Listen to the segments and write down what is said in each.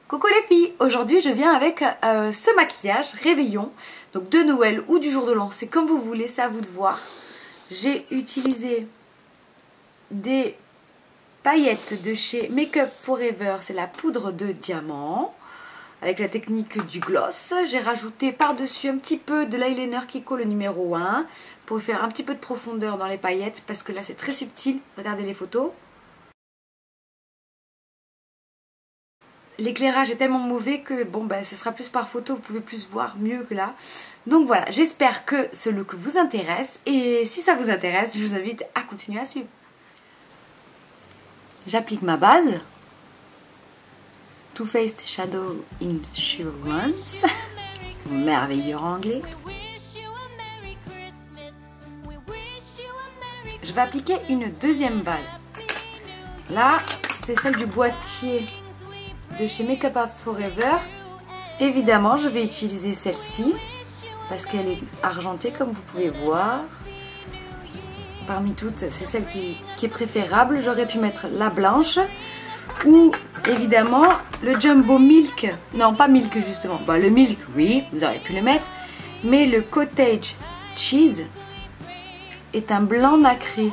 Coucou les filles, aujourd'hui je viens avec ce maquillage réveillon, donc de Noël ou du jour de l'an, c'est comme vous voulez, c'est à vous de voir. J'ai utilisé des paillettes de chez Make Up Forever, c'est la poudre de diamant, avec la technique du gloss. J'ai rajouté par-dessus un petit peu de l'eyeliner Kiko le numéro 1, pour faire un petit peu de profondeur dans les paillettes, parce que là c'est très subtil, regardez les photos. L'éclairage est tellement mauvais que bon bah ce sera plus par photo, vous pouvez plus voir mieux que là. Donc voilà, j'espère que ce look vous intéresse et si ça vous intéresse, je vous invite à continuer à suivre. J'applique ma base. Too Faced Shadow Insurance. Merveilleux anglais. Je vais appliquer une deuxième base. Là, c'est celle du boîtier de chez Make Up Forever. Évidemment je vais utiliser celle-ci parce qu'elle est argentée comme vous pouvez voir. Parmi toutes c'est celle qui est préférable. J'aurais pu mettre la blanche ou évidemment le Jumbo Milk. Non pas Milk justement, bah, le Milk oui vous auriez pu le mettre, mais le Cottage Cheese est un blanc nacré.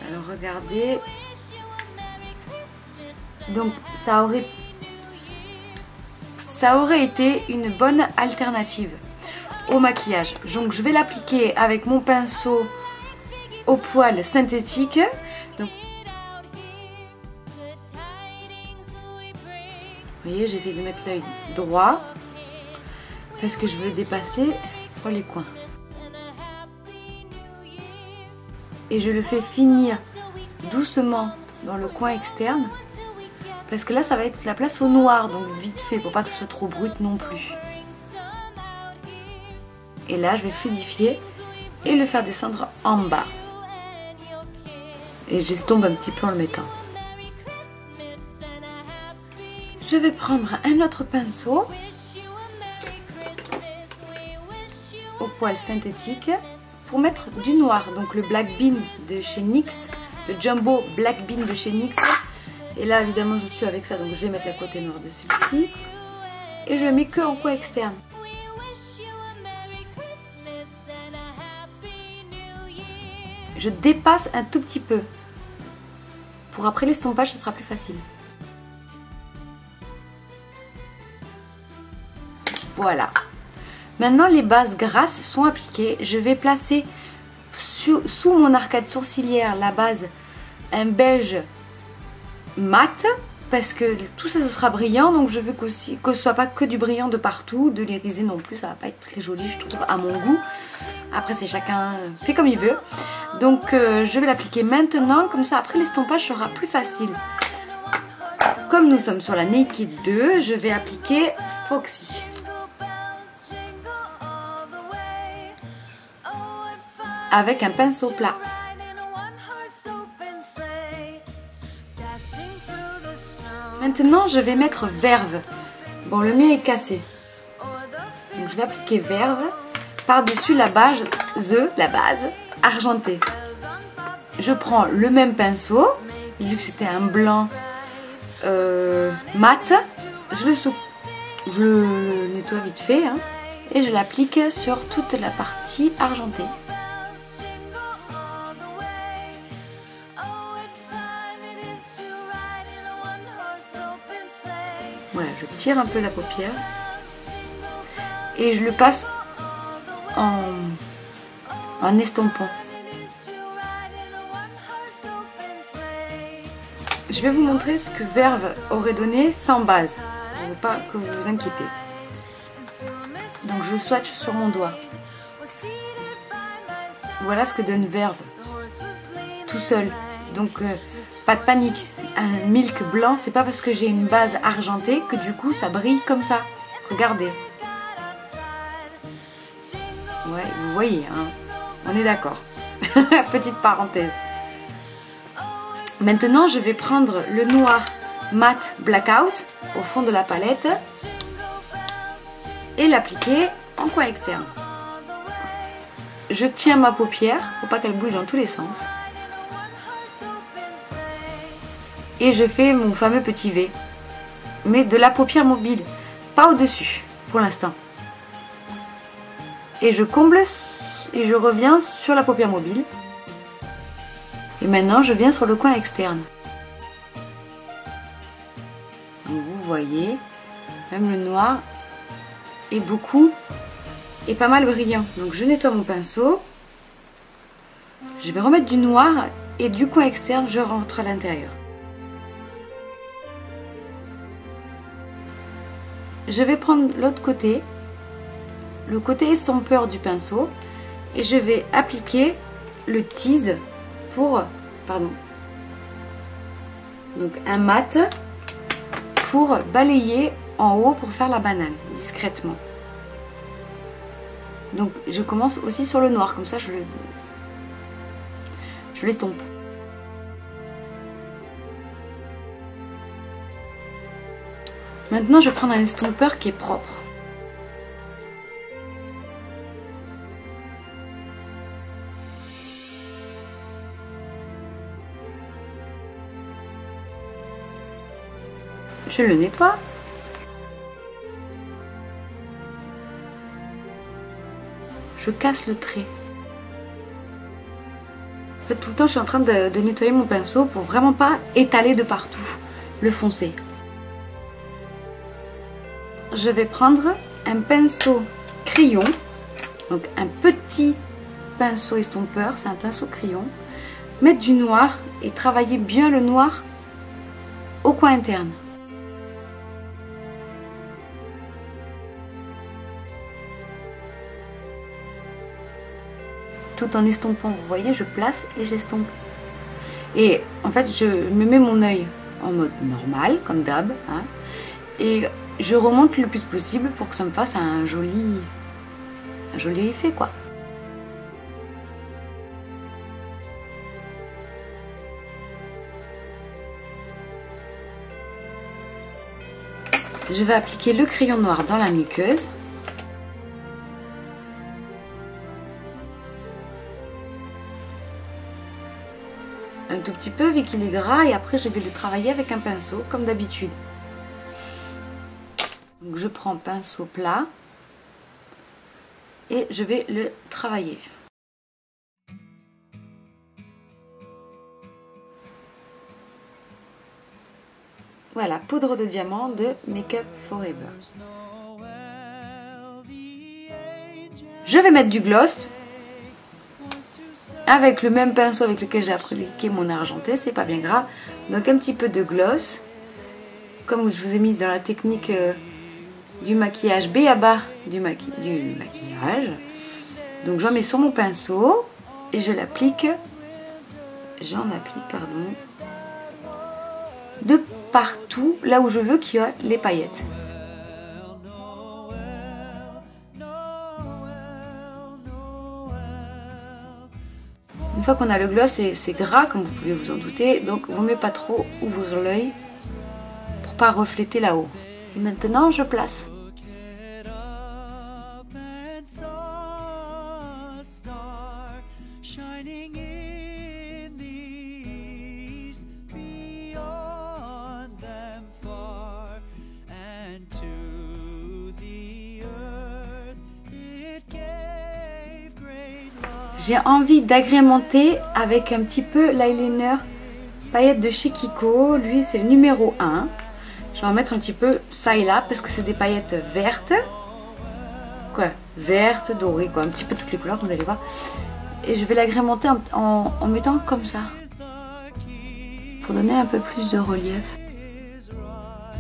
Alors regardez, donc ça aurait été une bonne alternative au maquillage. Donc je vais l'appliquer avec mon pinceau au poil synthétique. Donc, vous voyez, j'essaie de mettre l'œil droit parce que je veux dépasser sur les coins. Et je le fais finir doucement dans le coin externe. Parce que là ça va être la place au noir, donc vite fait pour pas que ce soit trop brut non plus. Et là je vais fluidifier et le faire descendre en bas. Et j'estompe un petit peu en le mettant. Je vais prendre un autre pinceau au poil synthétique pour mettre du noir. Donc le Black Bean de chez NYX, le Jumbo Black Bean de chez NYX. Et là évidemment je suis avec ça, donc je vais mettre la côté noire de celui-ci. Et je le mets que en coin externe. Je dépasse un tout petit peu. Pour après l'estompage, ce sera plus facile. Voilà. Maintenant les bases grasses sont appliquées. Je vais placer sous mon arcade sourcilière la base un beige mat, parce que tout ça ce sera brillant, donc je veux que ce soit pas que du brillant de partout, de l'irisé non plus, ça va pas être très joli je trouve à mon goût. Après c'est chacun fait comme il veut. Donc je vais l'appliquer maintenant, comme ça après l'estompage sera plus facile. Comme nous sommes sur la Naked 2, je vais appliquer Foxy. Avec un pinceau plat. Maintenant je vais mettre Verve. Bon le mien est cassé. Donc je vais appliquer Verve par-dessus la base argentée. Je prends le même pinceau, vu que c'était un blanc mat, je le nettoie vite fait hein, et je l'applique sur toute la partie argentée. Voilà, je tire un peu la paupière et je le passe en estompant. Je vais vous montrer ce que Verve aurait donné sans base, pour ne pas que vous vous inquiétez. Donc je swatch sur mon doigt. Voilà ce que donne Verve, tout seul. Donc pas de panique. Un milk blanc, c'est pas parce que j'ai une base argentée que du coup ça brille comme ça. Regardez. Ouais, vous voyez, hein. On est d'accord. Petite parenthèse. Maintenant, je vais prendre le noir mat blackout au fond de la palette et l'appliquer en coin externe. Je tiens ma paupière pour pas qu'elle bouge dans tous les sens. Et je fais mon fameux petit V. mais de la paupière mobile, pas au-dessus pour l'instant. Et je comble et je reviens sur la paupière mobile. Et maintenant je viens sur le coin externe. Donc vous voyez, même le noir est pas mal brillant. Donc je nettoie mon pinceau. Je vais remettre du noir et du coin externe je rentre à l'intérieur. Je vais prendre l'autre côté, le côté estompeur du pinceau, et je vais appliquer le tease pour, donc un mat pour balayer en haut pour faire la banane discrètement. Donc je commence aussi sur le noir, comme ça je l'estompe. Maintenant je vais prendre un estompeur qui est propre. Je le nettoie. Je casse le trait. En fait, tout le temps je suis en train de nettoyer mon pinceau pour vraiment pas étaler de partout le foncé. Je vais prendre un pinceau crayon, donc un petit pinceau estompeur, c'est un pinceau crayon, mettre du noir et travailler bien le noir au coin interne. Tout en estompant, vous voyez, je place et j'estompe. Et en fait, je me mets mon œil en mode normal, comme d'hab, hein, et je remonte le plus possible pour que ça me fasse un joli effet, quoi. Je vais appliquer le crayon noir dans la muqueuse. Un tout petit peu vu qu'il est gras, et après je vais le travailler avec un pinceau comme d'habitude. Donc je prends pinceau plat et je vais le travailler. Voilà, poudre de diamant de Make Up For Ever. Je vais mettre du gloss avec le même pinceau avec lequel j'ai appliqué mon argenté, c'est pas bien grave. Donc un petit peu de gloss, comme je vous ai mis dans la technique du maquillage B.A.B.A. du maquillage. Donc j'en mets sur mon pinceau et je l'applique, de partout là où je veux qu'il y ait les paillettes. Une fois qu'on a le gloss, c'est gras comme vous pouvez vous en douter, donc il ne vaut mieux pas trop ouvrir l'œil pour pas refléter là-haut. Et maintenant je place. J'ai envie d'agrémenter avec un petit peu l'eyeliner paillettes de chez Kiko. Lui, c'est le numéro 1. Je vais en mettre un petit peu ça et là parce que c'est des paillettes vertes. Quoi, vertes, dorées, quoi. Un petit peu toutes les couleurs, vous allez voir. Et je vais l'agrémenter en mettant comme ça. Pour donner un peu plus de relief.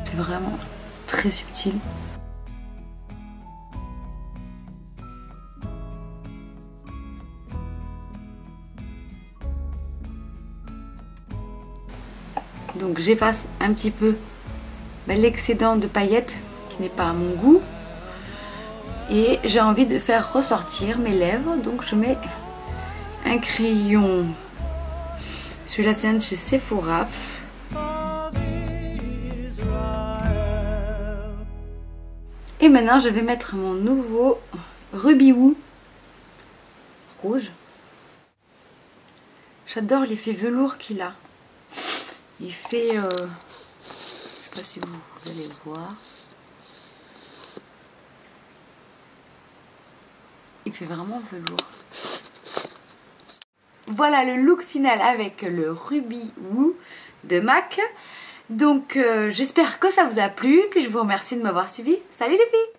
C'est vraiment très subtil. Donc j'efface un petit peu l'excédent de paillettes qui n'est pas à mon goût. Et j'ai envie de faire ressortir mes lèvres. Donc je mets un crayon. Celui-là c'est un de chez Sephora. Et maintenant je vais mettre mon nouveau Ruby Woo rouge. J'adore l'effet velours qu'il a. Il fait, je sais sais pas si vous pouvez les voir. Il fait vraiment velours. Voilà le look final avec le Ruby Woo de MAC. Donc j'espère que ça vous a plu. Puis je vous remercie de m'avoir suivi. Salut les filles!